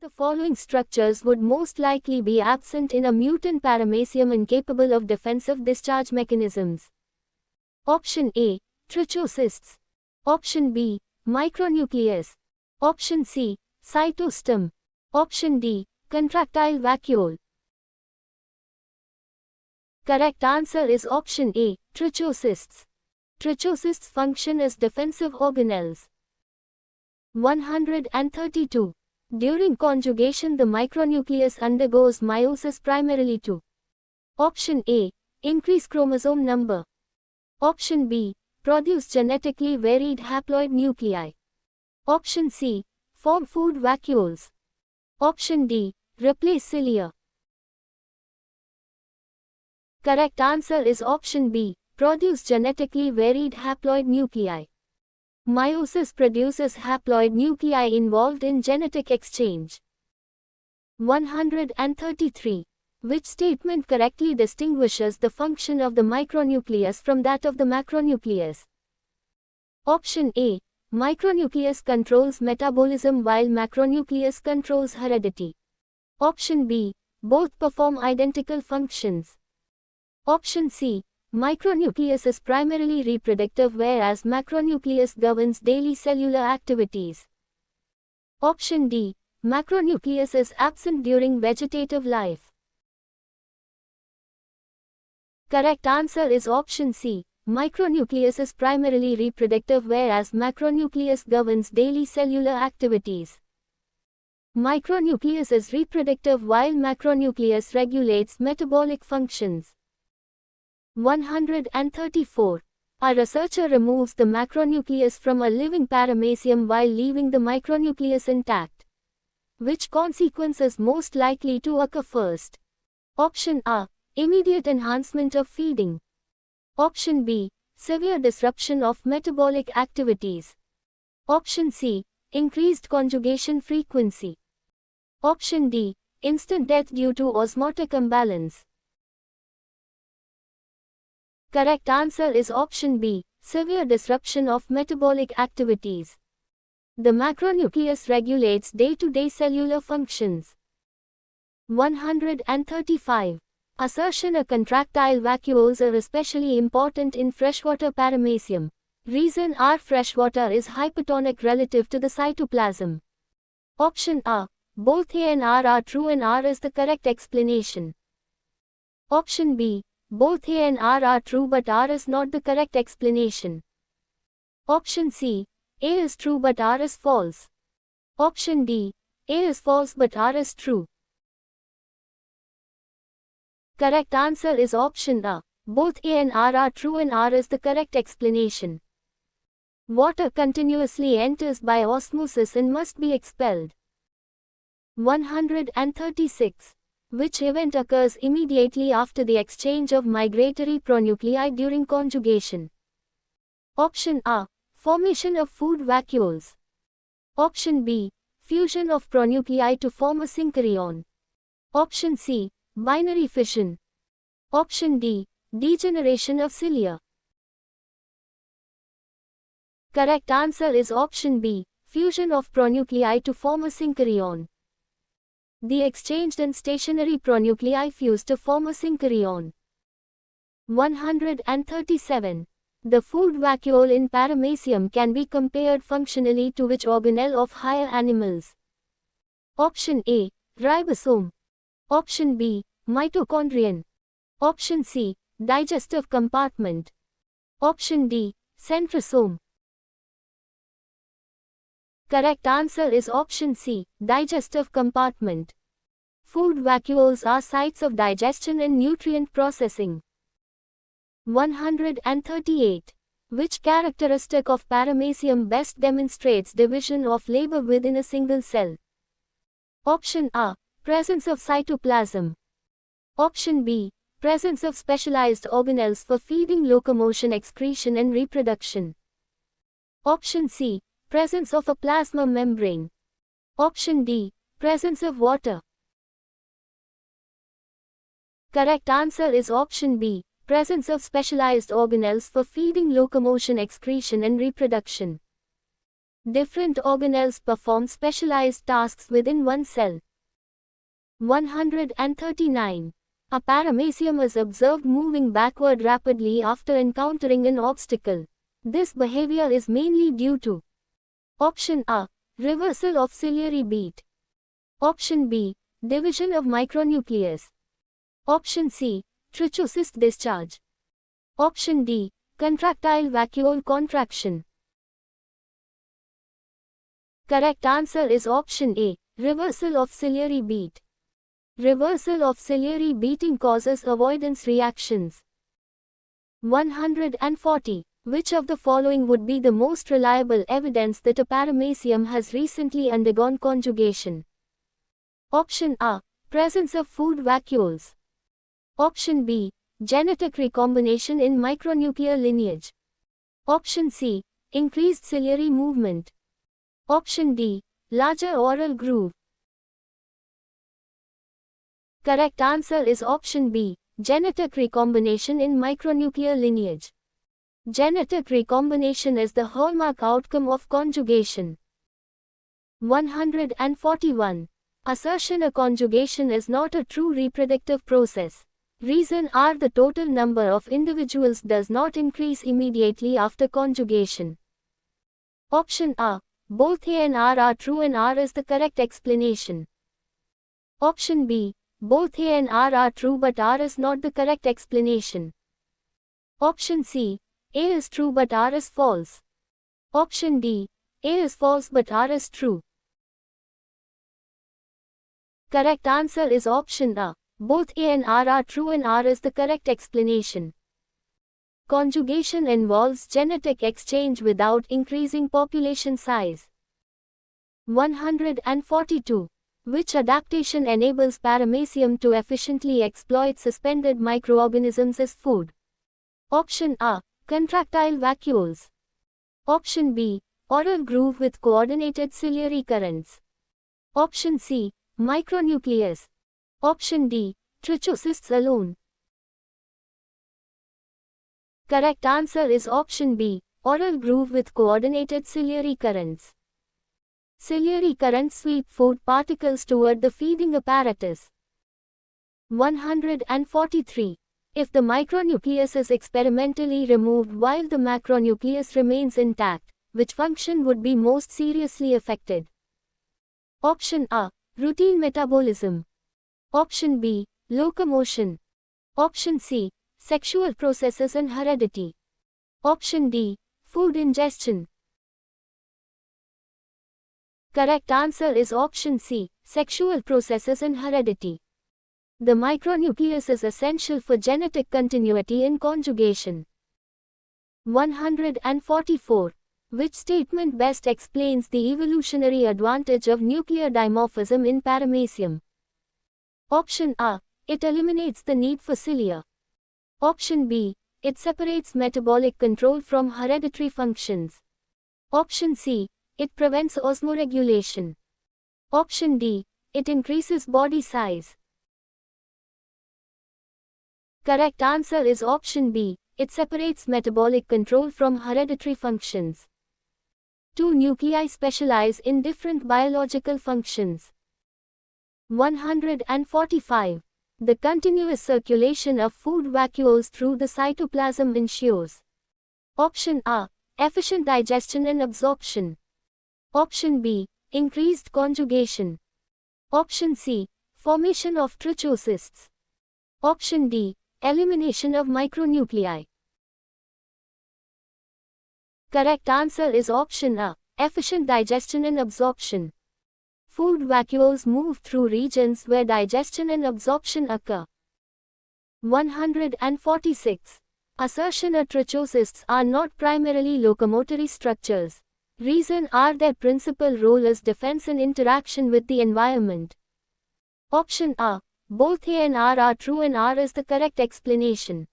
The following structures would most likely be absent in a mutant paramecium incapable of defensive discharge mechanisms. Option A. Trichocysts. Option B. Micronucleus. Option C. Cytostem. Option D. Contractile vacuole. Correct answer is option A. Trichocysts. Trichocysts function as defensive organelles. 132. During conjugation, the micronucleus undergoes meiosis primarily to Option A. Increase chromosome number. Option B. Produce genetically varied haploid nuclei. Option C. Form food vacuoles. Option D. Replace cilia. Correct answer is option B. Produce genetically varied haploid nuclei. Meiosis produces haploid nuclei involved in genetic exchange. 133. Which statement correctly distinguishes the function of the micronucleus from that of the macronucleus? Option A. Micronucleus controls metabolism while macronucleus controls heredity. Option B. Both perform identical functions. Option C. Micronucleus is primarily reproductive whereas macronucleus governs daily cellular activities. Option D. Macronucleus is absent during vegetative life. Correct answer is option C. Micronucleus is primarily reproductive whereas macronucleus governs daily cellular activities. Micronucleus is reproductive while macronucleus regulates metabolic functions. 134. A researcher removes the macronucleus from a living paramecium while leaving the micronucleus intact. Which consequence is most likely to occur first? Option A. Immediate enhancement of feeding. Option B. Severe disruption of metabolic activities. Option C. Increased conjugation frequency. Option D. Instant death due to osmotic imbalance. Correct answer is option B. Severe disruption of metabolic activities. The macronucleus regulates day-to-day cellular functions. 135. Assertion: a contractile vacuoles are especially important in freshwater paramecium. Reason: our freshwater is hypertonic relative to the cytoplasm. Option A. Both A and R are true and R is the correct explanation. Option B. Both A and R are true but R is not the correct explanation. Option C. A is true but R is false. Option D. A is false but R is true. Correct answer is option A. Both A and R are true and R is the correct explanation. Water continuously enters by osmosis and must be expelled. 136. Which event occurs immediately after the exchange of migratory pronuclei during conjugation? Option A. Formation of food vacuoles. Option B. Fusion of pronuclei to form a synchorion. Option C. Binary fission. Option D. Degeneration of cilia. Correct answer is option B. Fusion of pronuclei to form a synchorion. The exchanged and stationary pronuclei fuse to form a synchorion. 137. The food vacuole in paramecium can be compared functionally to which organelle of higher animals? Option A. Ribosome. Option B. Mitochondrion. Option C. Digestive compartment. Option D. Centrosome. Correct answer is option C. Digestive compartment. Food vacuoles are sites of digestion and nutrient processing. 138. Which characteristic of paramecium best demonstrates division of labor within a single cell? Option A. Presence of cytoplasm. Option B. Presence of specialized organelles for feeding, locomotion, excretion and reproduction. Option C. Presence of a plasma membrane. Option D. Presence of water. Correct answer is option B. Presence of specialized organelles for feeding, locomotion, excretion and reproduction. Different organelles perform specialized tasks within one cell. 139. A paramecium is observed moving backward rapidly after encountering an obstacle. This behavior is mainly due to Option A. Reversal of ciliary beat. Option B. Division of micronucleus. Option C. Trichocyst discharge. Option D. Contractile vacuole contraction. Correct answer is option A. Reversal of ciliary beat. Reversal of ciliary beating causes avoidance reactions. 140. Which of the following would be the most reliable evidence that a paramecium has recently undergone conjugation? Option A. Presence of food vacuoles. Option B. Genetic recombination in micronuclear lineage. Option C. Increased ciliary movement. Option D. Larger oral groove. Correct answer is option B. Genetic recombination in micronuclear lineage. Genetic recombination is the hallmark outcome of conjugation. 141. Assertion: a conjugation is not a true reproductive process. Reason R: the total number of individuals does not increase immediately after conjugation. Option A. Both A and R are true and R is the correct explanation. Option B. Both A and R are true but R is not the correct explanation. Option C. A is true but R is false. Option D. A is false but R is true. Correct answer is option A. Both A and R are true and R is the correct explanation. Conjugation involves genetic exchange without increasing population size. 142. Which adaptation enables paramecium to efficiently exploit suspended microorganisms as food? Option A. Contractile vacuoles. Option B. Oral groove with coordinated ciliary currents. Option C. Micronucleus. Option D. Trichocysts alone. Correct answer is option B. Oral groove with coordinated ciliary currents. Ciliary currents sweep food particles toward the feeding apparatus. 143. If the micronucleus is experimentally removed while the macronucleus remains intact, which function would be most seriously affected? Option A. Routine metabolism. Option B. Locomotion. Option C. Sexual processes and heredity. Option D. Food ingestion. Correct answer is option C. Sexual processes and heredity. The micronucleus is essential for genetic continuity in conjugation. 144. Which statement best explains the evolutionary advantage of nuclear dimorphism in paramecium? Option A. It eliminates the need for cilia. Option B. It separates metabolic control from hereditary functions. Option C. It prevents osmoregulation. Option D. It increases body size. Correct answer is option B. It separates metabolic control from hereditary functions. Two nuclei specialize in different biological functions. 145. The continuous circulation of food vacuoles through the cytoplasm ensures. Option A. Efficient digestion and absorption. Option B. Increased conjugation. Option C. Formation of trichocysts. Option D. Elimination of micronuclei. Correct answer is option A. Efficient digestion and absorption. Food vacuoles move through regions where digestion and absorption occur. 146. Assertion: trichocysts are not primarily locomotory structures. Reason R: their principal role is defense and interaction with the environment. Option A. Both A and R are true and R is the correct explanation.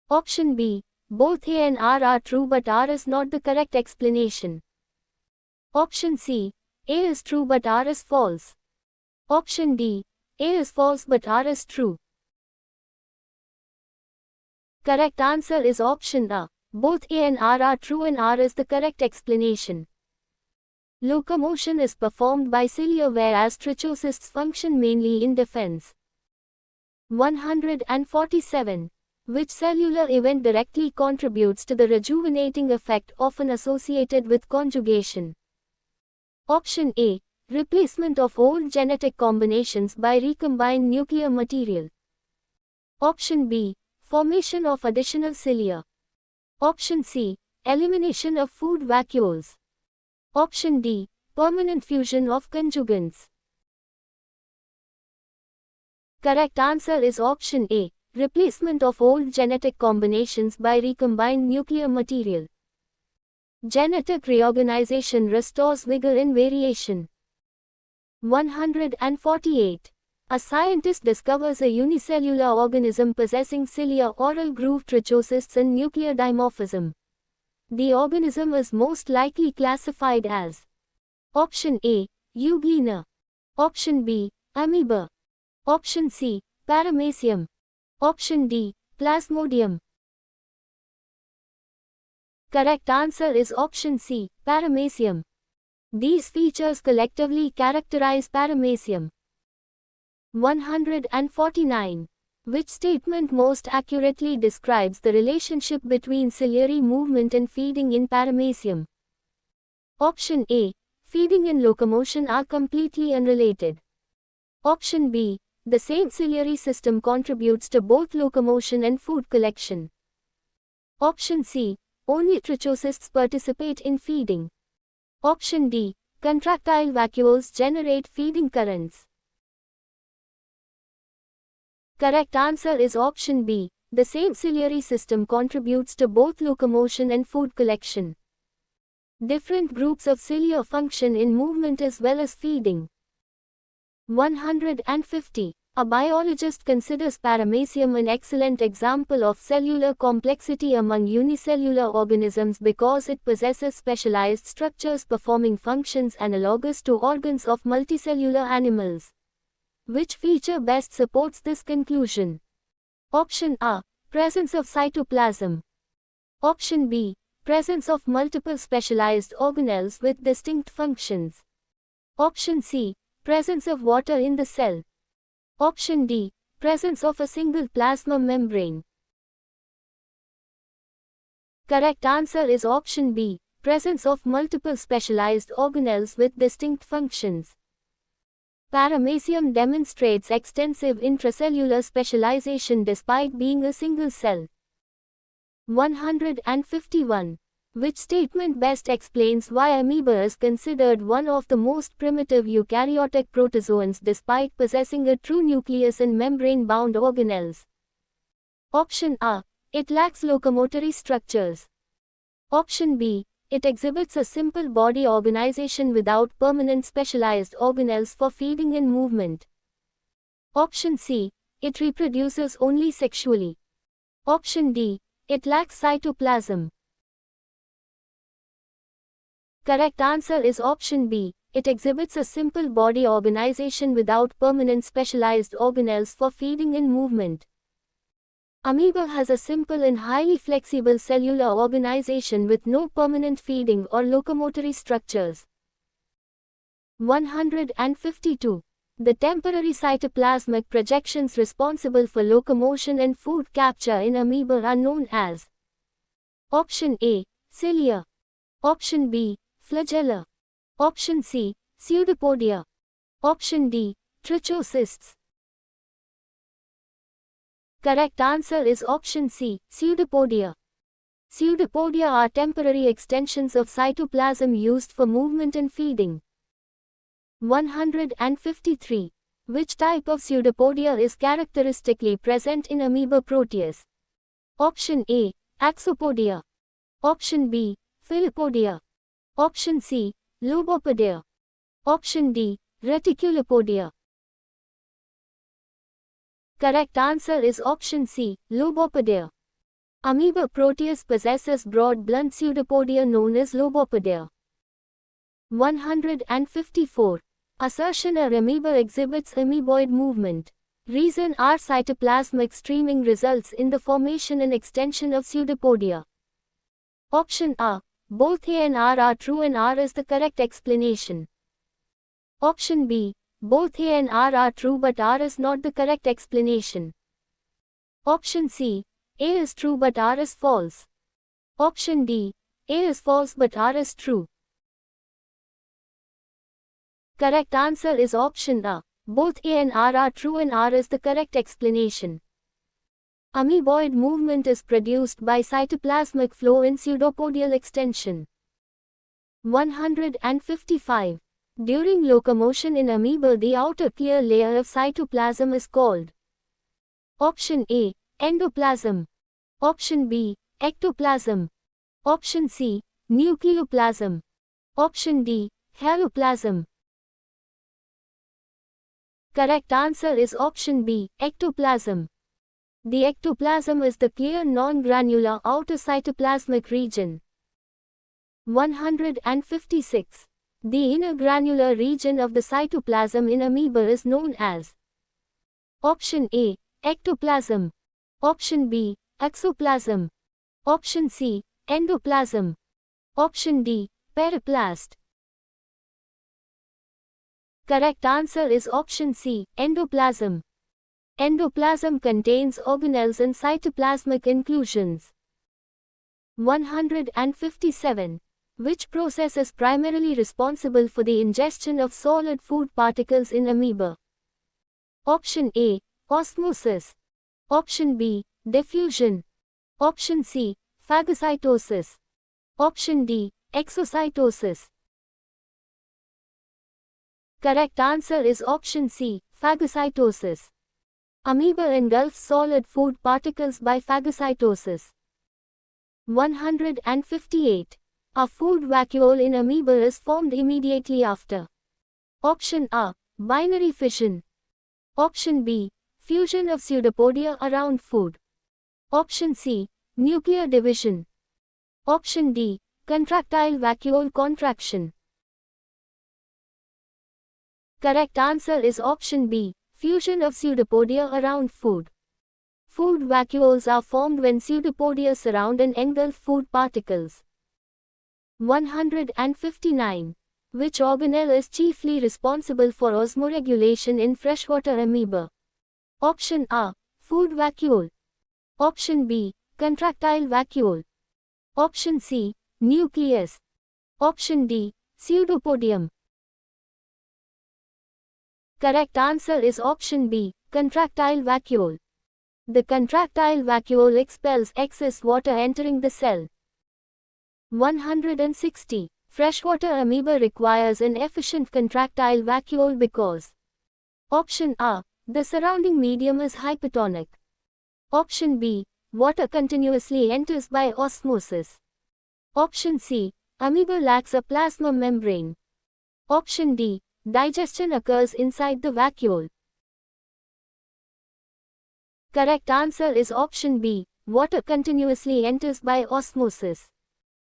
Option B. Both A and R are true but R is not the correct explanation. Option C. A is true but R is false. Option D. A is false but R is true. Correct answer is option A. Both A and R are true and R is the correct explanation. Locomotion is performed by cilia, whereas trichocysts function mainly in defense. 147. Which cellular event directly contributes to the rejuvenating effect often associated with conjugation? Option A. Replacement of old genetic combinations by recombined nuclear material. Option B. Formation of additional cilia. Option C. Elimination of food vacuoles. Option D. Permanent fusion of conjugates. Correct answer is option A. Replacement of old genetic combinations by recombined nuclear material. Genetic reorganization restores vigor in variation. 148. A scientist discovers a unicellular organism possessing cilia, oral groove trichocysts, and nuclear dimorphism. The organism is most likely classified as Option A. Euglena. Option B. Amoeba. Option C. Paramecium. Option D. Plasmodium. Correct answer is option C. Paramecium. These features collectively characterize paramecium. 149. Which statement most accurately describes the relationship between ciliary movement and feeding in paramecium? Option A. Feeding and locomotion are completely unrelated. Option B. The same ciliary system contributes to both locomotion and food collection. Option C. Only trichocysts participate in feeding. Option D. Contractile vacuoles generate feeding currents. Correct answer is option B. The same ciliary system contributes to both locomotion and food collection. Different groups of cilia function in movement as well as feeding. 150. A biologist considers paramecium an excellent example of cellular complexity among unicellular organisms because it possesses specialized structures performing functions analogous to organs of multicellular animals. Which feature best supports this conclusion? Option A. Presence of cytoplasm. Option B. Presence of multiple specialized organelles with distinct functions. Option C. Presence of water in the cell. Option D. Presence of a single plasma membrane. Correct answer is option B. Presence of multiple specialized organelles with distinct functions. Paramecium demonstrates extensive intracellular specialization despite being a single cell. 151. Which statement best explains why amoeba is considered one of the most primitive eukaryotic protozoans despite possessing a true nucleus and membrane-bound organelles? Option A. It lacks locomotory structures. Option B. It exhibits a simple body organization without permanent specialized organelles for feeding and movement. Option C. It reproduces only sexually. Option D. It lacks cytoplasm. Correct answer is option B. It exhibits a simple body organization without permanent specialized organelles for feeding and movement. Amoeba has a simple and highly flexible cellular organization with no permanent feeding or locomotory structures. 152. The temporary cytoplasmic projections responsible for locomotion and food capture in amoeba are known as Option A. Cilia. Option B. Flagella. Option C. Pseudopodia. Option D. Trichocysts. Correct answer is option C. Pseudopodia. Pseudopodia are temporary extensions of cytoplasm used for movement and feeding. 153. Which type of pseudopodia is characteristically present in amoeba proteus? Option A. Axopodia. Option B. Philopodia. Option C. Lobopodia. Option D. Reticulopodia. Correct answer is option C. Lobopodia. Amoeba proteus possesses broad blunt pseudopodia known as lobopodia. 154. Assertion A amoeba exhibits amoeboid movement. Reason R cytoplasmic streaming results in the formation and extension of pseudopodia. Option A. both A and R are true and R is the correct explanation. Option B, both A and R are true but R is not the correct explanation. Option C, A is true but R is false. Option D, A is false but R is true. Correct answer is option A. Both A and R are true and R is the correct explanation. Amoeboid movement is produced by cytoplasmic flow in pseudopodial extension. 155. During locomotion in amoeba, the outer clear layer of cytoplasm is called Option A, endoplasm. Option B, ectoplasm. Option C, nucleoplasm. Option D, haloplasm. Correct answer is option B, ectoplasm. The ectoplasm is the clear non-granular outer cytoplasmic region. 156. The inner granular region of the cytoplasm in amoeba is known as Option A, ectoplasm. Option B, exoplasm. Option C, endoplasm. Option D, periplast. Correct answer is option C, endoplasm. Endoplasm contains organelles and cytoplasmic inclusions. 157. Which process is primarily responsible for the ingestion of solid food particles in amoeba? Option A, osmosis. Option B, diffusion. Option C, phagocytosis. Option D, exocytosis. Correct answer is option C, phagocytosis. Amoeba engulfs solid food particles by phagocytosis. 158. A food vacuole in amoeba is formed immediately after. Option A, binary fission. Option B, fusion of pseudopodia around food. Option C, nuclear division. Option D, contractile vacuole contraction. Correct answer is option B, fusion of pseudopodia around food. Food vacuoles are formed when pseudopodia surround and engulf food particles. 159. Which organelle is chiefly responsible for osmoregulation in freshwater amoeba? Option A, food vacuole. Option B, contractile vacuole. Option C, nucleus. Option D, pseudopodium. Correct answer is option B, contractile vacuole. The contractile vacuole expels excess water entering the cell. 160. Freshwater amoeba requires an efficient contractile vacuole because Option A, the surrounding medium is hypotonic. Option B, water continuously enters by osmosis. Option C, amoeba lacks a plasma membrane. Option D, digestion occurs inside the vacuole. Correct answer is option B, water continuously enters by osmosis.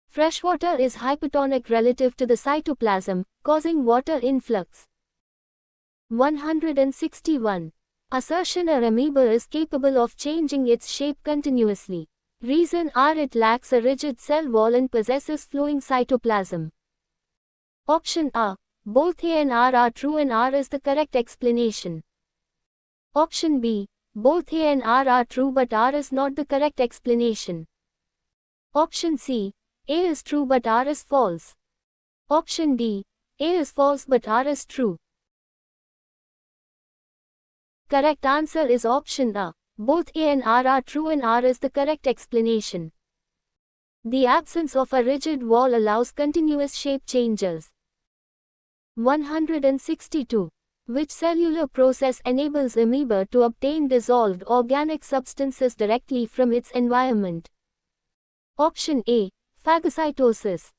Freshwater is hypotonic relative to the cytoplasm, causing water influx. 161. Assertion a amoeba is capable of changing its shape continuously. Reason R, it lacks a rigid cell wall and possesses flowing cytoplasm. Option A, both A and R are true and R is the correct explanation. Option B, both A and R are true but R is not the correct explanation. Option C, A is true but R is false. Option D, A is false but R is true. Correct answer is option A. Both A and R are true and R is the correct explanation. The absence of a rigid wall allows continuous shape changes. 162. Which cellular process enables amoeba to obtain dissolved organic substances directly from its environment? Option A, phagocytosis.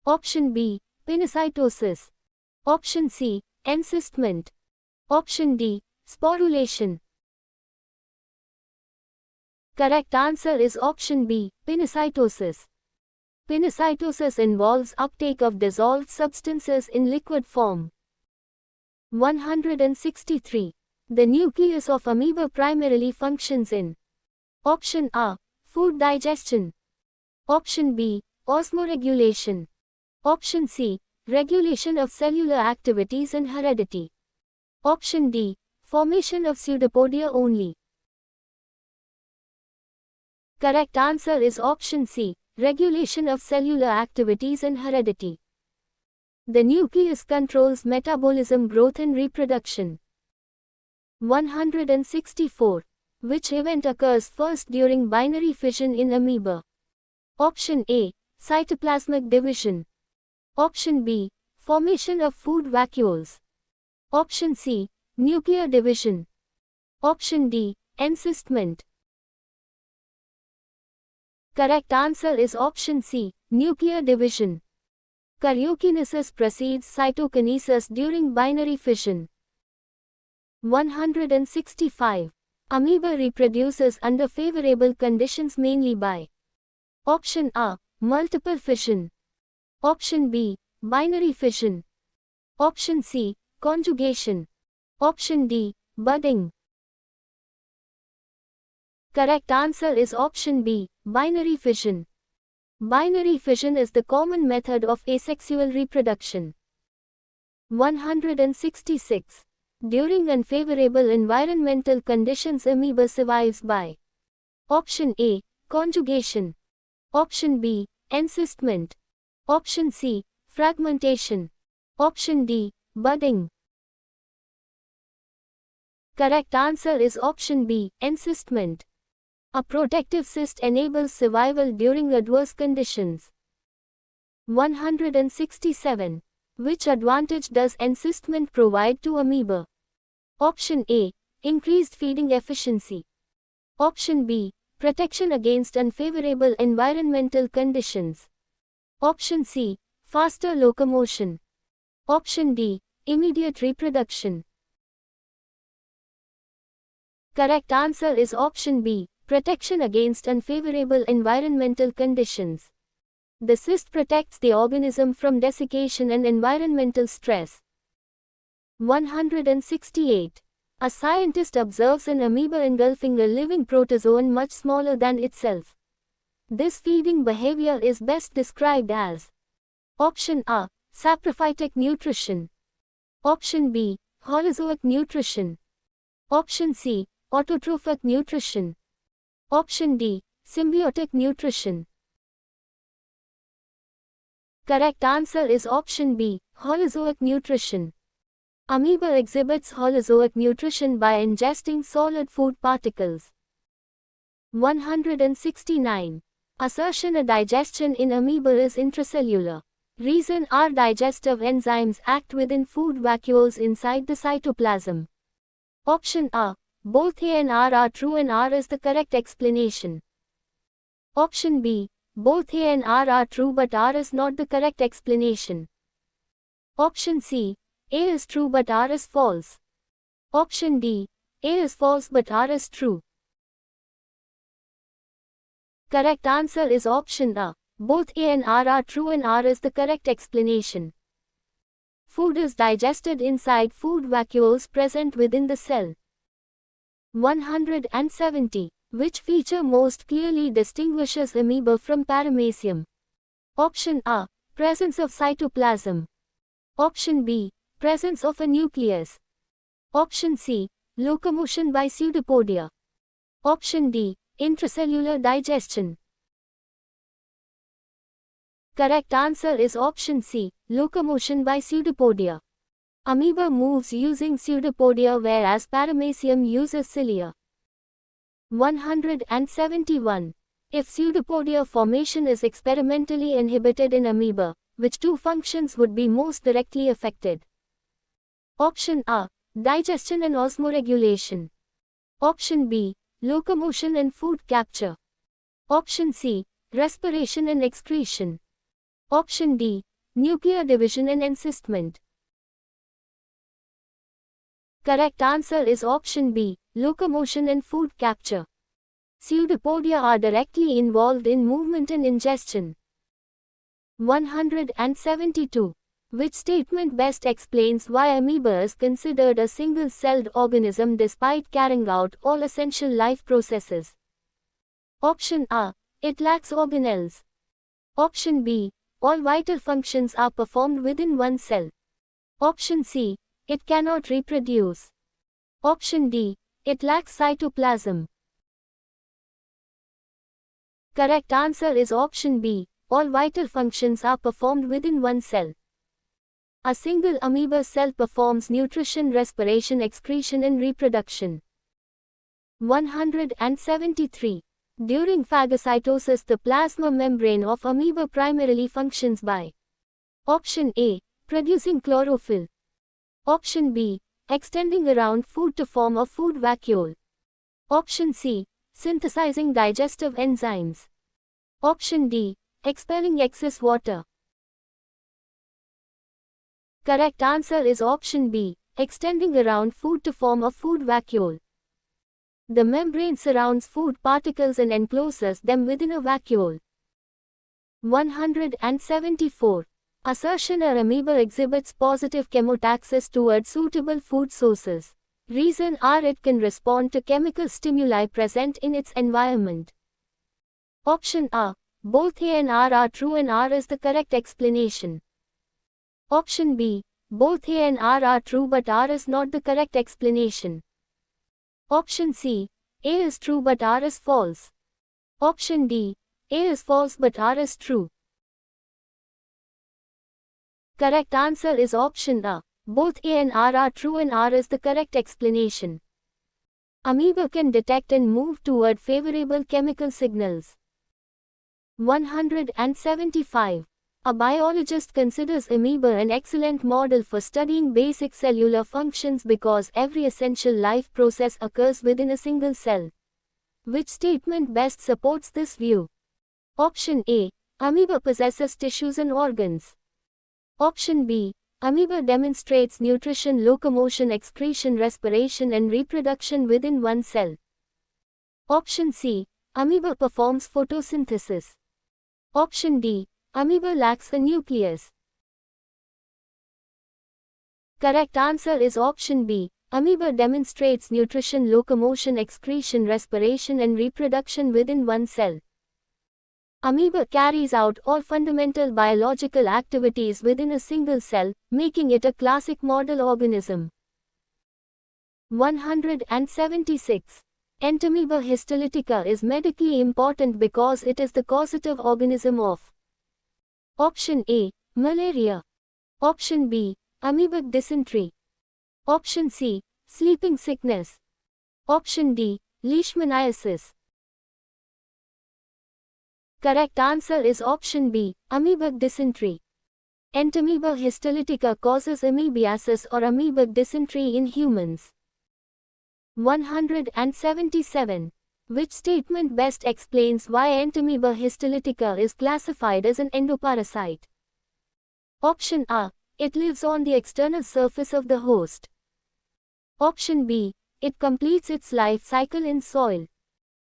Option B, pinocytosis. Option C, encystment. Option D, sporulation. Correct answer is option B, pinocytosis. Pinocytosis involves uptake of dissolved substances in liquid form. 163. The nucleus of amoeba primarily functions in Option A, food digestion. Option B, Osmoregulation. Option C. Regulation of cellular activities and heredity. Option D. Formation of pseudopodia only. Correct answer is option C. Regulation of cellular activities and heredity. The nucleus controls metabolism, growth and reproduction. 164. Which event occurs first during binary fission in amoeba? Option A. Cytoplasmic division. Option B. Formation of food vacuoles. Option C. Nuclear division. Option D. Encystment. Correct answer is option C. Nuclear division. Karyokinesis precedes cytokinesis during binary fission. 165. Amoeba reproduces under favorable conditions mainly by Option A. Multiple fission. Option B. Binary fission. Option C. Conjugation. Option D. Budding. Correct answer is option B. Binary fission. Binary fission is the common method of asexual reproduction. 166. During unfavorable environmental conditions, amoeba survives by Option A. Conjugation. Option B. Encystment. Option C. Fragmentation. Option D. Budding. Correct answer is option B. Encystment. A protective cyst enables survival during adverse conditions. 167. Which advantage does encystment provide to amoeba? Option A. Increased feeding efficiency. Option B. Protection against unfavorable environmental conditions. Option C. Faster locomotion. Option D. Immediate reproduction. Correct answer is option B. Protection against unfavorable environmental conditions. The cyst protects the organism from desiccation and environmental stress. 168. A scientist observes an amoeba engulfing a living protozoan much smaller than itself. This feeding behavior is best described as Option A. Saprophytic nutrition. Option B. Holozoic nutrition. Option C. Autotrophic nutrition. Option D. Symbiotic nutrition. Correct answer is option B. Holozoic nutrition. Amoeba exhibits holozoic nutrition by ingesting solid food particles. 169. Assertion: a digestion in amoeba is intracellular. Reason: our digestive enzymes act within food vacuoles inside the cytoplasm. Option A. Both A and R are true and R is the correct explanation. Option B. Both A and R are true but R is not the correct explanation. Option C. A is true but R is false. Option D. A is false but R is true. Correct answer is option A. Both A and R are true and R is the correct explanation. Food is digested inside food vacuoles present within the cell. 170. Which feature most clearly distinguishes amoeba from paramecium? Option A. Presence of cytoplasm. Option B. Presence of a nucleus. Option C. Locomotion by pseudopodia. Option D. Intracellular digestion. Correct answer is option C. Locomotion by pseudopodia. Amoeba moves using pseudopodia whereas paramecium uses cilia. 171. If pseudopodia formation is experimentally inhibited in amoeba, which two functions would be most directly affected? Option A. Digestion and osmoregulation. Option B. Locomotion and food capture. Option C. Respiration and excretion. Option D. Nuclear division and encystment. Correct answer is option B. Locomotion and food capture. Pseudopodia are directly involved in movement and ingestion. 172. Which statement best explains why amoeba is considered a single-celled organism despite carrying out all essential life processes? Option A. It lacks organelles. Option B. All vital functions are performed within one cell. Option C. It cannot reproduce. Option D. It lacks cytoplasm. Correct answer is option B. All vital functions are performed within one cell. A single amoeba cell performs nutrition, respiration, excretion and reproduction. 173. During phagocytosis, the plasma membrane of amoeba primarily functions by Option A. Producing chlorophyll. Option B. Extending around food to form a food vacuole. Option C. Synthesizing digestive enzymes. Option D. Expelling excess water. Correct answer is option B. Extending around food to form a food vacuole. The membrane surrounds food particles and encloses them within a vacuole. 174. Assertion: an amoeba exhibits positive chemotaxis towards suitable food sources. Reason: it can respond to chemical stimuli present in its environment. Option A. Both A and R are true and R is the correct explanation. Option B. Both A and R are true but R is not the correct explanation. Option C. A is true but R is false. Option D. A is false but R is true. Correct answer is option A. Both A and R are true and R is the correct explanation. Amoeba can detect and move toward favorable chemical signals. 175. A biologist considers amoeba an excellent model for studying basic cellular functions because every essential life process occurs within a single cell. Which statement best supports this view? Option A. Amoeba possesses tissues and organs. Option B. Amoeba demonstrates nutrition, locomotion, excretion, respiration and reproduction within one cell. Option C. Amoeba performs photosynthesis. Option D. Amoeba lacks a nucleus. Correct answer is option B. Amoeba demonstrates nutrition, locomotion, excretion, respiration and reproduction within one cell. Amoeba carries out all fundamental biological activities within a single cell, making it a classic model organism. 176. Entamoeba histolytica is medically important because it is the causative organism of Option A. Malaria. Option B. Amoebic dysentery. Option C. Sleeping sickness. Option D. Leishmaniasis. Correct answer is option B. Amoebic dysentery. Entamoeba histolytica causes amoebiasis or amoebic dysentery in humans. 177. Which statement best explains why Entamoeba histolytica is classified as an endoparasite? Option A. It lives on the external surface of the host. Option B. It completes its life cycle in soil.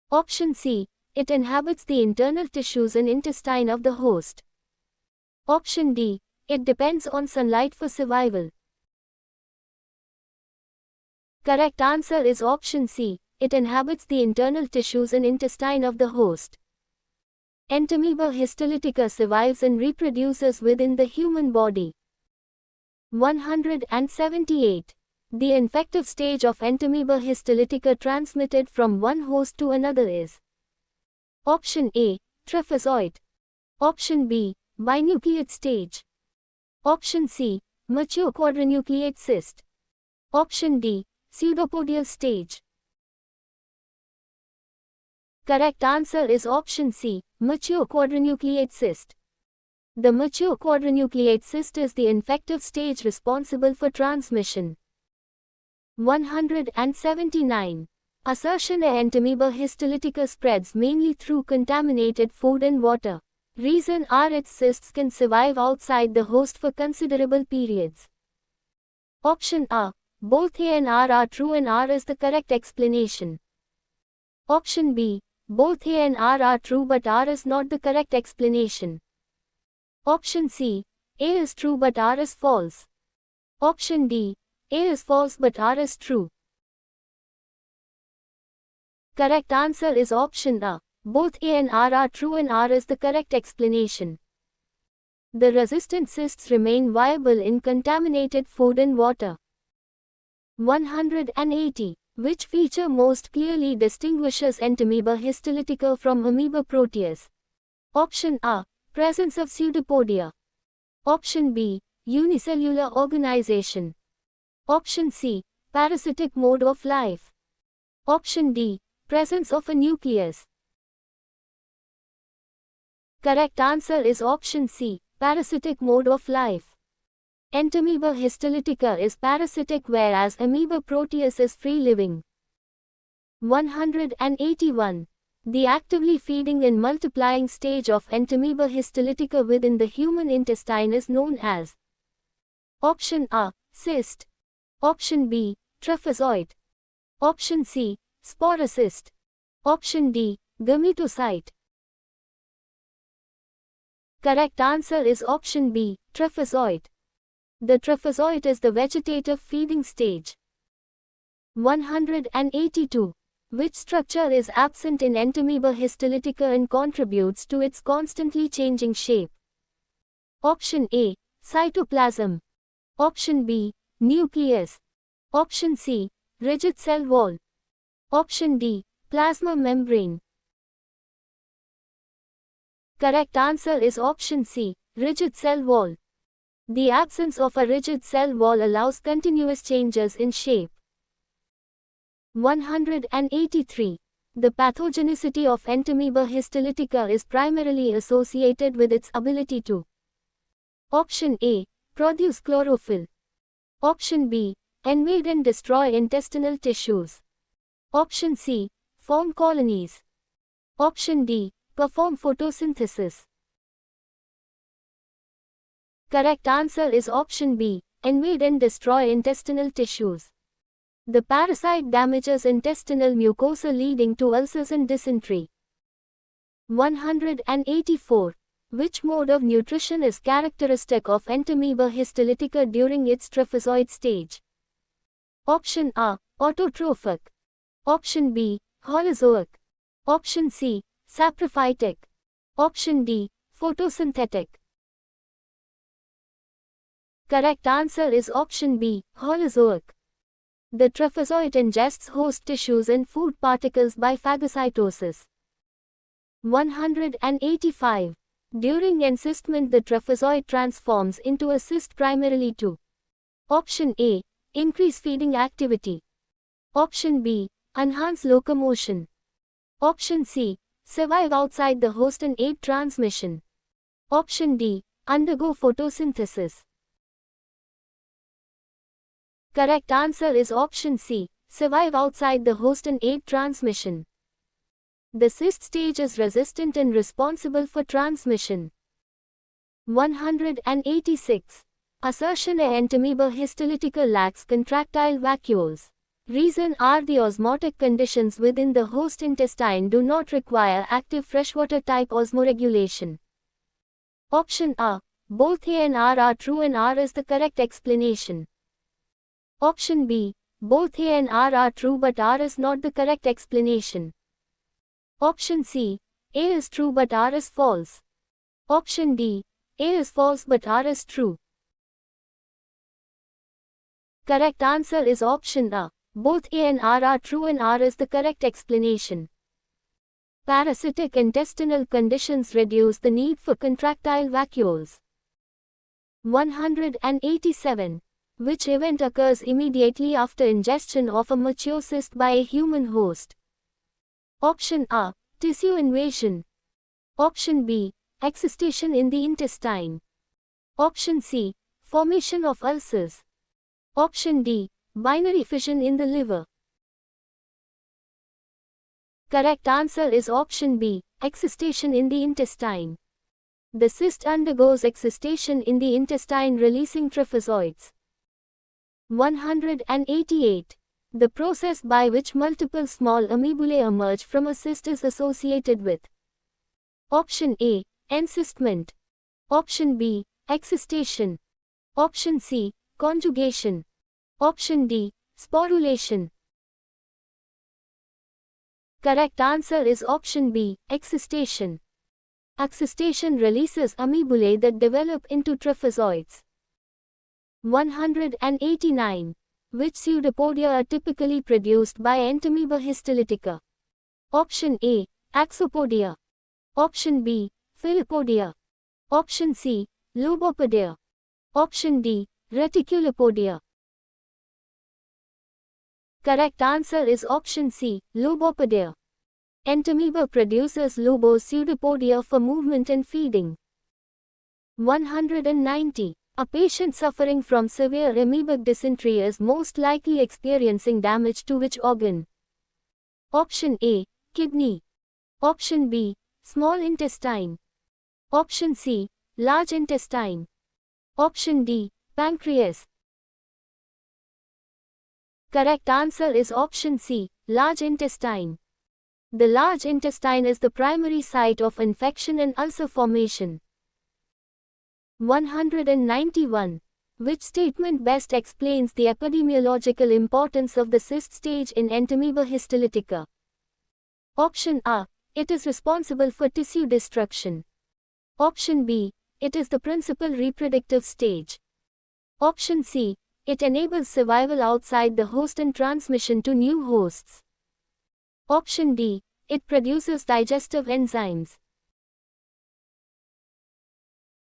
Option C. It inhabits the internal tissues and intestine of the host. Option D. It depends on sunlight for survival. Correct answer is option C. It inhabits the internal tissues and intestine of the host. Entamoeba histolytica survives and reproduces within the human body. 178. The infective stage of Entamoeba histolytica transmitted from one host to another is Option A. Tryphozoite. Option B. Binucleate stage. Option C. Mature quadrinucleate cyst. Option D. Pseudopodial stage. Correct answer is option C. Mature quadrinucleate cyst. The mature quadrinucleate cyst is the infective stage responsible for transmission. 179. Assertion: Entamoeba histolytica spreads mainly through contaminated food and water. Reason: its cysts can survive outside the host for considerable periods. Option A. Both A and R are true and R is the correct explanation. Option B. Both A and R are true but R is not the correct explanation. Option C. A is true but R is false. Option D. A is false but R is true. Correct answer is option A. Both A and R are true and R is the correct explanation. The resistant cysts remain viable in contaminated food and water. 180. Which feature most clearly distinguishes Entamoeba histolytica from Amoeba proteus? Option A. Presence of pseudopodia. Option B. Unicellular organization. Option C. Parasitic mode of life. Option D. Presence of a nucleus. Correct answer is option C. Parasitic mode of life. Entamoeba histolytica is parasitic whereas Amoeba proteus is free-living. 181. The actively feeding and multiplying stage of Entamoeba histolytica within the human intestine is known as Option A. Cyst. Option B. Trophozoite. Option C. Sporocyst. Option D. Gametocyte. Correct answer is option B. Trophozoite. The trophozoite is the vegetative feeding stage. 182. Which structure is absent in Entamoeba histolytica and contributes to its constantly changing shape? Option A. Cytoplasm. Option B. Nucleus. Option C. Rigid cell wall. Option D. Plasma membrane. Correct answer is option C. Rigid cell wall. The absence of a rigid cell wall allows continuous changes in shape. 183. The pathogenicity of Entamoeba histolytica is primarily associated with its ability to Option A. Produce chlorophyll. Option B. Invade and destroy intestinal tissues. Option C. Form colonies. Option D. Perform photosynthesis. Correct answer is option B. Invade and destroy intestinal tissues. The parasite damages intestinal mucosa leading to ulcers and dysentery. 184. Which mode of nutrition is characteristic of Entamoeba histolytica during its trophozoite stage? Option A. Autotrophic. Option B. Holozoic. Option C. Saprophytic. Option D. Photosynthetic. Correct answer is option B. Holozoic. The trophozoite ingests host tissues and food particles by phagocytosis. 185. During encystment the trophozoite transforms into a cyst primarily to Option A. Increase feeding activity. Option B. Enhance locomotion. Option C. Survive outside the host and aid transmission. Option D. Undergo photosynthesis. Correct answer is option C. Survive outside the host and aid transmission. The cyst stage is resistant and responsible for transmission. 186. Assertion A. Entamoeba histolytica lacks contractile vacuoles. Reason are the osmotic conditions within the host intestine do not require active freshwater type osmoregulation. Option A. Both A and R are true and R is the correct explanation. Option B. Both A and R are true but R is not the correct explanation. Option C. A is true but R is false. Option D. A is false but R is true. Correct answer is option A. Both A and R are true and R is the correct explanation. Parasitic intestinal conditions reduce the need for contractile vacuoles. 187. Which event occurs immediately after ingestion of a mature cyst by a human host? Option A. Tissue invasion. Option B. Excistation in the intestine. Option C. Formation of ulcers. Option D. Binary fission in the liver. Correct answer is option B. Excistation in the intestine. The cyst undergoes excistation in the intestine releasing trophozoites. 188. The process by which multiple small amoebulae emerge from a cyst is associated with Option A. Encystment. Option B. Excistation. Option C. Conjugation. Option D. Sporulation. Correct answer is option B. Excistation. Excitation releases amoebulae that develop into tryphozoites. 189. Which pseudopodia are typically produced by Entamoeba histolytica? Option A. Axopodia. Option B. Philopodia. Option C. Lobopodia. Option D. Reticulopodia. Correct answer is option C. Lobopodia. Entamoeba produces lobose pseudopodia for movement and feeding. 190. A patient suffering from severe amoebic dysentery is most likely experiencing damage to which organ? Option A. Kidney. Option B. Small intestine. Option C. Large intestine. Option D. Pancreas. Correct answer is option C. Large intestine. The large intestine is the primary site of infection and ulcer formation. 191. Which statement best explains the epidemiological importance of the cyst stage in Entamoeba histolytica? Option A. It is responsible for tissue destruction. Option B. It is the principal reproductive stage. Option C. It enables survival outside the host and transmission to new hosts. Option D. It produces digestive enzymes.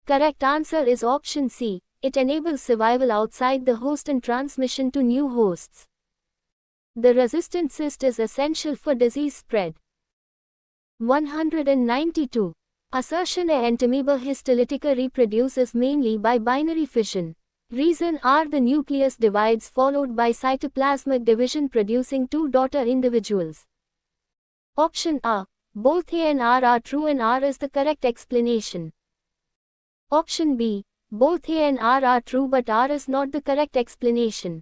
Correct answer is option C. It enables survival outside the host and transmission to new hosts. The resistant cyst is essential for disease spread. 192. Assertion A. Entamoeba histolytica reproduces mainly by binary fission. Reason R. The nucleus divides followed by cytoplasmic division producing two daughter individuals. Option A. Both A and R are true and R is the correct explanation. Option B. Both A and R are true but R is not the correct explanation.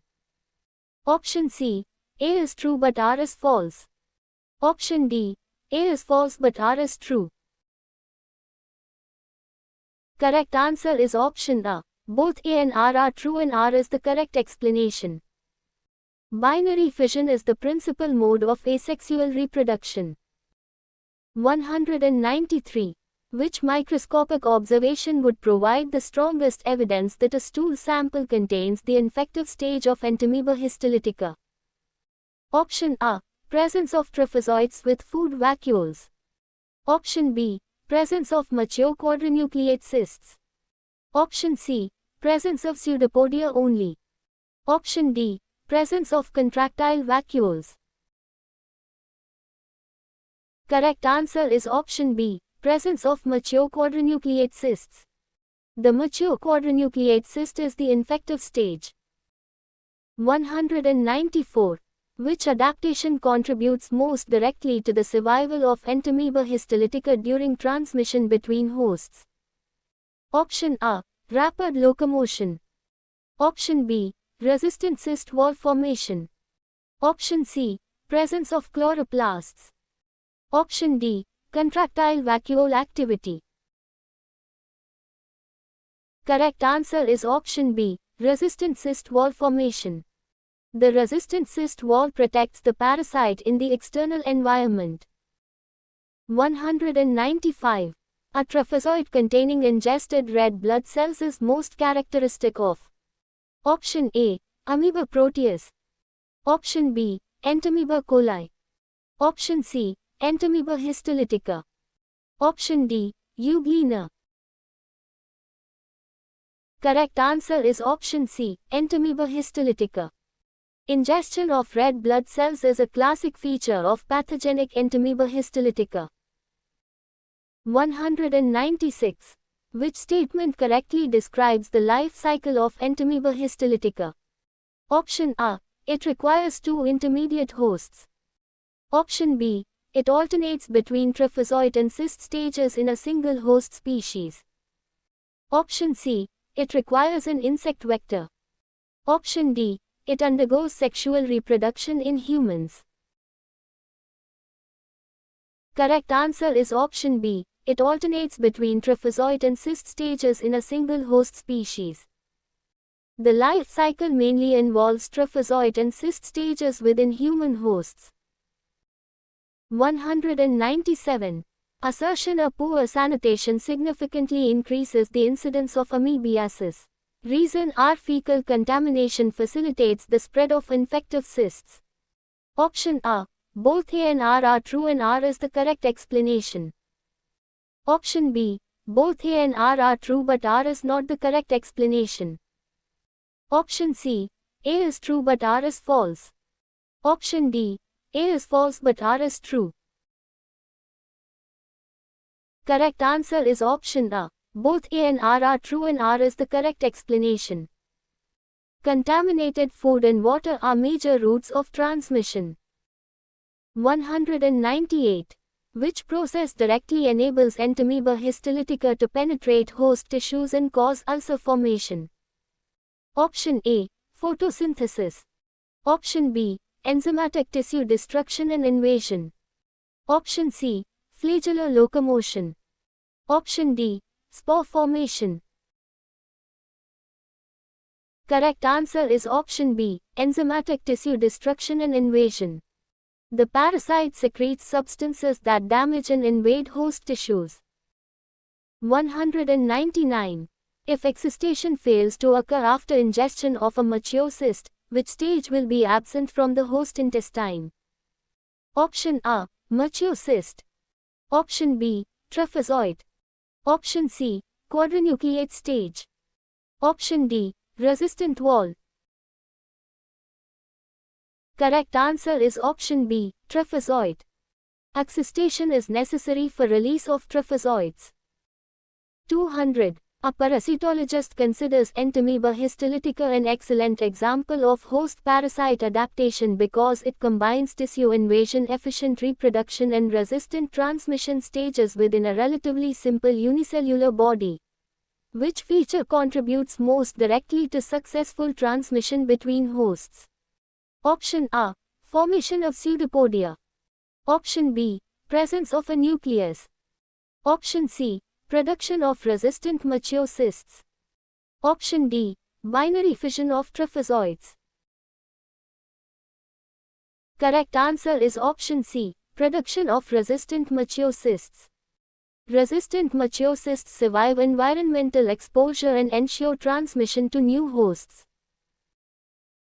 Option C. A is true but R is false. Option D. A is false but R is true. Correct answer is option A. Both A and R are true and R is the correct explanation. Binary fission is the principal mode of asexual reproduction. 193. Which microscopic observation would provide the strongest evidence that a stool sample contains the infective stage of Entamoeba histolytica? Option A. Presence of tryphozoites with food vacuoles. Option B. Presence of mature quadrinucleate cysts. Option C. Presence of pseudopodia only. Option D. Presence of contractile vacuoles. Correct answer is option B. Presence of mature quadrinucleate cysts. The mature quadrinucleate cyst is the infective stage. 194. Which adaptation contributes most directly to the survival of Entamoeba histolytica during transmission between hosts? Option A. Rapid locomotion. Option B. Resistant cyst wall formation. Option C. Presence of chloroplasts. Option D. Contractile vacuole activity. Correct answer is option B. Resistant cyst wall formation. The resistant cyst wall protects the parasite in the external environment. 195. A tryphozoite containing ingested red blood cells is most characteristic of. Option A. Amoeba proteus. Option B. Entamoeba coli. Option C. Entamoeba histolytica. Option D. Euglena. Correct answer is option C. Entamoeba histolytica. Ingestion of red blood cells is a classic feature of pathogenic Entamoeba histolytica. 196. Which statement correctly describes the life cycle of Entamoeba histolytica? Option A. It requires two intermediate hosts. Option B. It alternates between tryphozoite and cyst stages in a single host species. Option C. It requires an insect vector. Option D. It undergoes sexual reproduction in humans. Correct answer is option B. It alternates between tryphozoite and cyst stages in a single host species. The life cycle mainly involves tryphozoite and cyst stages within human hosts. 197. Assertion: a poor sanitation significantly increases the incidence of amoebiasis. Reason: R. Fecal contamination facilitates the spread of infective cysts. Option A. Both A and R are true and R is the correct explanation. Option B. Both A and R are true but R is not the correct explanation. Option C. A is true but R is false. Option D. A is false but R is true. Correct answer is option A. Both A and R are true and R is the correct explanation. Contaminated food and water are major routes of transmission. 198. Which process directly enables Entamoeba histolytica to penetrate host tissues and cause ulcer formation? Option A. Photosynthesis. Option B. Enzymatic tissue destruction and invasion. Option C. Flagellar locomotion. Option D. Spore formation. Correct answer is option B. Enzymatic tissue destruction and invasion. The parasite secretes substances that damage and invade host tissues. 199. If excistation fails to occur after ingestion of a mature cyst, which stage will be absent from the host intestine? Option A. Mature cyst. Option B. Trophozoite. Option C. Quadrinucleate stage. Option D. Resistant wall. Correct answer is option B. Trophozoite. Excistation is necessary for release of trophozoites. 200. A parasitologist considers Entamoeba histolytica an excellent example of host parasite adaptation because it combines tissue invasion, efficient reproduction and resistant transmission stages within a relatively simple unicellular body. Which feature contributes most directly to successful transmission between hosts? Option A. Formation of pseudopodia. Option B. Presence of a nucleus. Option C. Production of resistant mature cysts. Option D. Binary fission of trophozoites. Correct answer is option C. Production of resistant mature cysts. Resistant mature cysts survive environmental exposure and ensure transmission to new hosts.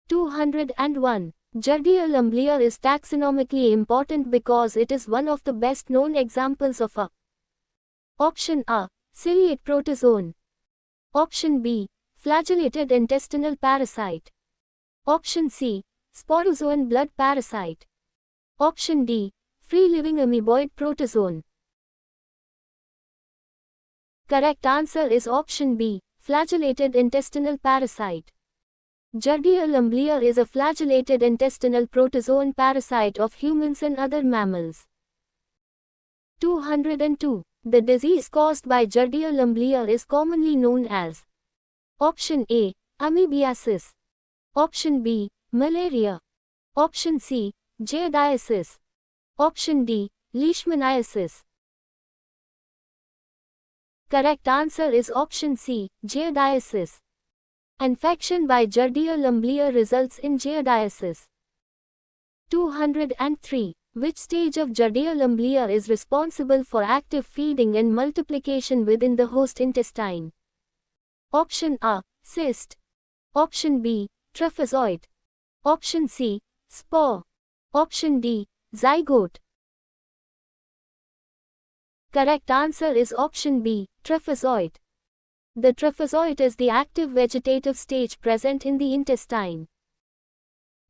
201. Giardia lumblia is taxonomically important because it is one of the best known examples of a. Option A. Ciliate protozoan. Option B. Flagellated intestinal parasite. Option C. Sporozoan blood parasite. Option D. Free-living amoeboid protozoan. Correct answer is option B. Flagellated intestinal parasite. Giardia lumblia is a flagellated intestinal protozoan parasite of humans and other mammals. 202. The disease caused by Giardia lumblia is commonly known as. Option A. Amoebiasis. Option B. Malaria. Option C. Giardiasis. Option D. Leishmaniasis. Correct answer is option C. Giardiasis. Infection by Giardia lumblia results in giardiasis. 203. Which stage of Giardia lumblia is responsible for active feeding and multiplication within the host intestine? Option A. Cyst. Option B. Trophozoite. Option C. Spore. Option D. Zygote. Correct answer is option B. Trophozoite. The trophozoite is the active vegetative stage present in the intestine.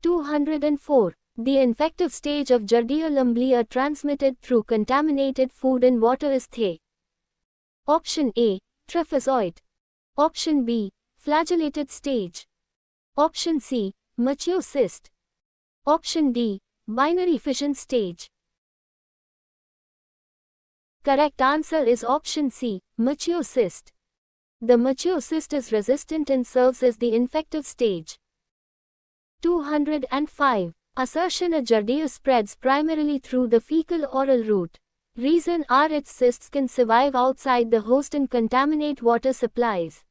204. The infective stage of Giardia lumblia transmitted through contaminated food and water is the. Option A. Trophozoite. Option B. Flagellated stage. Option C. Mature cyst. Option D. Binary fission stage. Correct answer is option C. Mature cyst. The mature cyst is resistant and serves as the infective stage. 205. Assertion: a Giardia spreads primarily through the fecal-oral route. Reason: R. its cysts can survive outside the host and contaminate water supplies.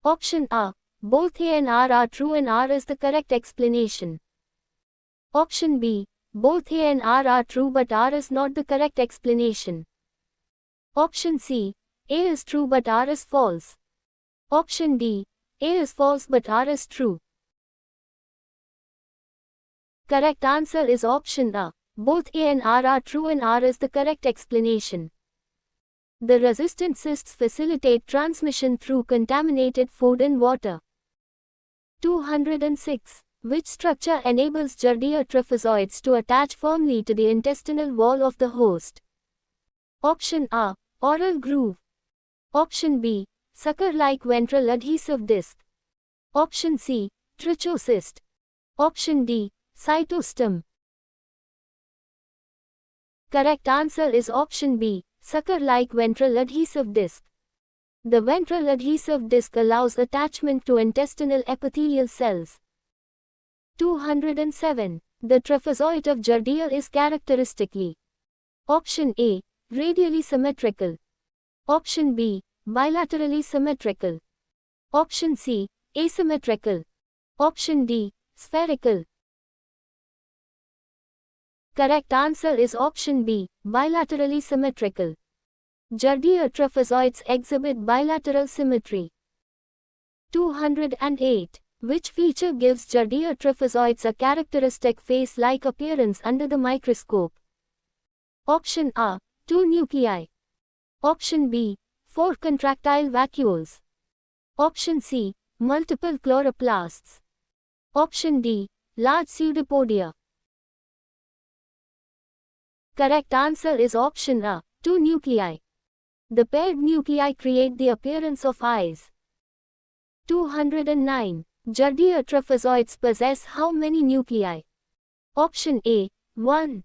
Option A. Both A and R are true and R is the correct explanation. Option B. both A and R are true but R is not the correct explanation. Option C, A is true but R is false. Option D, A is false but R is true. Correct answer is option A. Both A and R are true and R is the correct explanation. The resistant cysts facilitate transmission through contaminated food and water. 206. Which structure enables Giardia trophozoites to attach firmly to the intestinal wall of the host? Option A, oral groove. Option B, sucker-like ventral adhesive disc. Option C, trichocyst. Option D, cytostom. Correct answer is option B, sucker-like ventral adhesive disc. The ventral adhesive disc allows attachment to intestinal epithelial cells. 207. The trophozoite of Giardia is characteristically. Option A, radially symmetrical. Option B, bilaterally symmetrical. Option C, asymmetrical. Option D, spherical. Correct answer is option B, bilaterally symmetrical. Giardia trophozoites exhibit bilateral symmetry. 208. Which feature gives Giardia trophozoites a characteristic face-like appearance under the microscope? Option A, 2 nuclei. Option B, 4 contractile vacuoles. Option C, multiple chloroplasts. Option D, large pseudopodia. Correct answer is option A, 2 nuclei. The paired nuclei create the appearance of eyes. 209. Giardia trophozoites possess how many nuclei? Option A, 1.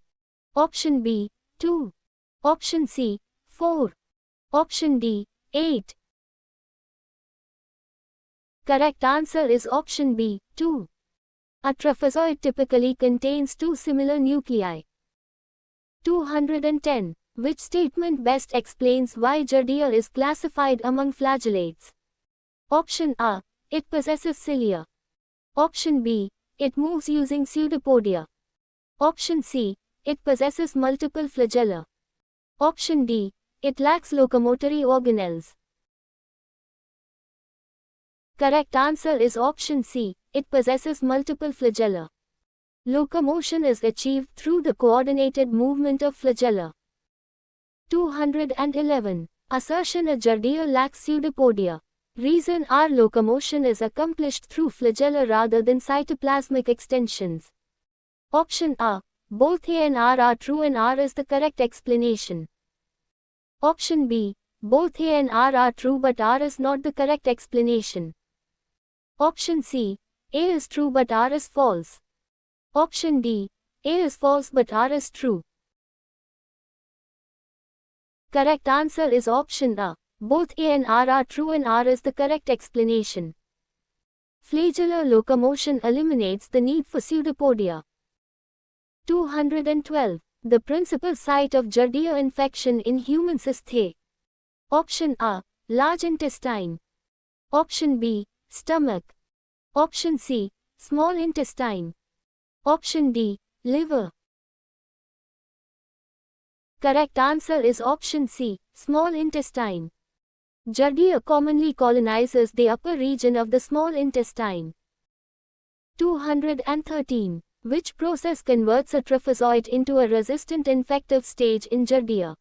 Option B, 2. Option C, 4. Option D, 8. Correct answer is option B, 2. A trophozoite typically contains 2 similar nuclei. 210. Which statement best explains why Giardia is classified among flagellates? Option A, it possesses cilia. Option B, it moves using pseudopodia. Option C, it possesses multiple flagella. Option D, it lacks locomotory organelles. Correct answer is option C, it possesses multiple flagella. Locomotion is achieved through the coordinated movement of flagella. 211. Assertion a Giardia lacks pseudopodia. Reason R locomotion is accomplished through flagella rather than cytoplasmic extensions. Option A, both A and R are true and R is the correct explanation. Option B, both A and R are true but R is not the correct explanation. Option C, A is true but R is false. Option D, A is false but R is true. Correct answer is option A. Both A and R are true and R is the correct explanation. Flagellar locomotion eliminates the need for pseudopodia. 212. The principal site of Giardia infection in humans is the. Option A, large intestine. Option B, stomach. Option C, small intestine. Option D, liver. Correct answer is option C, small intestine. Giardia commonly colonizes the upper region of the small intestine. 213. Which process converts a trophozoite into a resistant infective stage in Giardia?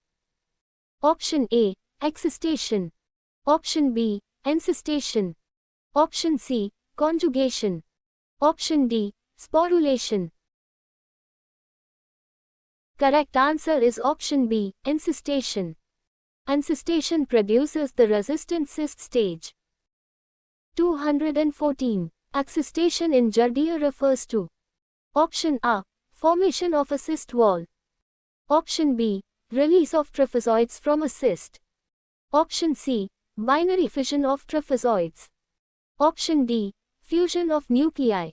Option A, excistation. Option B, encystation. Option C, conjugation. Option D, sporulation. Correct answer is option B, encystation. Encystation produces the resistant cyst stage. 214. Excistation in Giardia refers to. Option A, formation of a cyst wall. Option B, release of trophozoites from a cyst. Option C, binary fission of trophozoites. Option D, fusion of nuclei.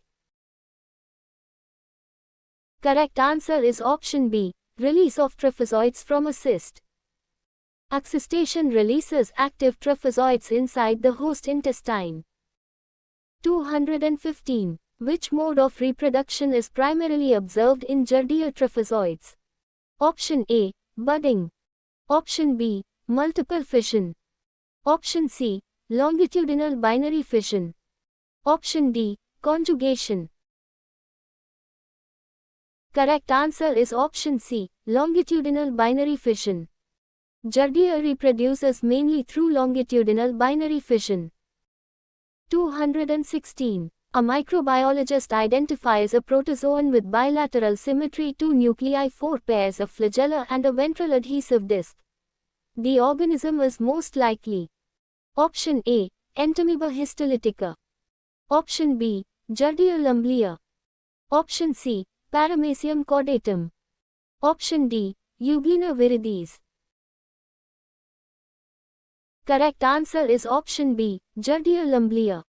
Correct answer is option B, release of trophozoites from a cyst. Excistation releases active trophozoites inside the host intestine. 215. Which mode of reproduction is primarily observed in Giardia trophozoites? Option A, budding. Option B, multiple fission. Option C, longitudinal binary fission. Option D, conjugation. Correct answer is option C, longitudinal binary fission. Giardia reproduces mainly through longitudinal binary fission. 216. A microbiologist identifies a protozoan with bilateral symmetry, 2 nuclei, 4 pairs of flagella and a ventral adhesive disc. The organism is most likely. Option A, Entamoeba histolytica. Option B, Giardia lumblia. Option C, Paramecium caudatum. Option D, Euglena viridis. Correct answer is option B, Giardia lumblia.